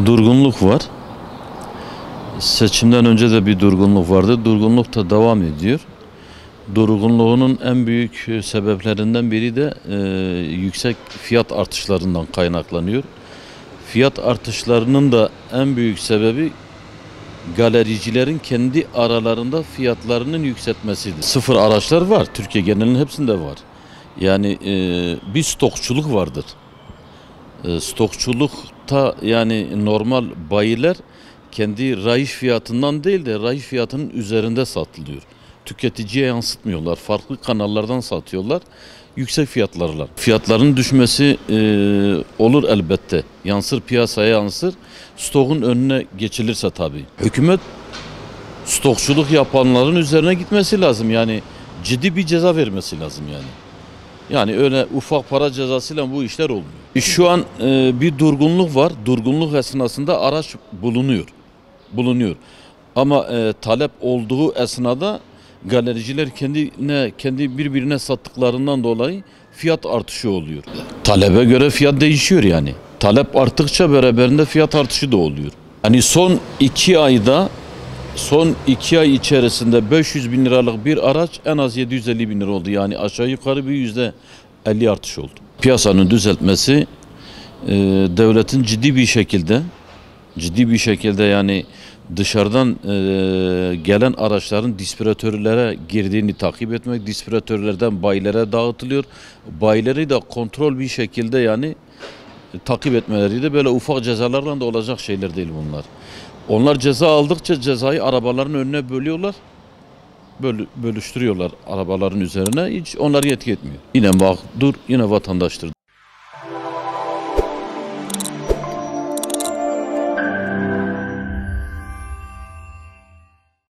Durgunluk var. Seçimden önce de bir durgunluk vardı. Durgunluk da devam ediyor. Durgunluğunun en büyük sebeplerinden biri de yüksek fiyat artışlarından kaynaklanıyor. Fiyat artışlarının da en büyük sebebi galericilerin kendi aralarında fiyatlarının yükseltmesidir. Sıfır araçlar var. Türkiye genelinin hepsinde var. Yani bir stokçuluk vardır. Stokçulukta yani normal bayiler kendi rayış fiyatından değil de rayış fiyatının üzerinde satılıyor. Tüketiciye yansıtmıyorlar. Farklı kanallardan satıyorlar. Yüksek fiyatlarla. Fiyatların düşmesi olur elbette. Yansır, piyasaya yansır. Stokun önüne geçilirse tabii. Hükümet stokçuluk yapanların üzerine gitmesi lazım. Yani ciddi bir ceza vermesi lazım yani. Yani öyle ufak para cezasıyla bu işler olmuyor. Şu an bir durgunluk var. Durgunluk esnasında araç bulunuyor. Ama talep olduğu esnada galericiler kendi birbirine sattıklarından dolayı fiyat artışı oluyor. Talebe göre fiyat değişiyor yani. Talep arttıkça beraberinde fiyat artışı da oluyor. Hani son 2 ay içerisinde 500 bin liralık bir araç en az 750 bin lira oldu. Yani aşağı yukarı bir %50 artış oldu. Piyasanın düzeltmesi devletin ciddi bir şekilde yani dışarıdan gelen araçların distribütörlere girdiğini takip etmek, distribütörlerden bayilere dağıtılıyor. Bayileri de kontrol bir şekilde yani takip etmeleri de böyle ufak cezalarla da olacak şeyler değil bunlar. Onlar ceza aldıkça cezayı arabaların önüne bölüştürüyorlar arabaların üzerine. Hiç onları yetki etmiyor. Yine mağdur, yine vatandaştır.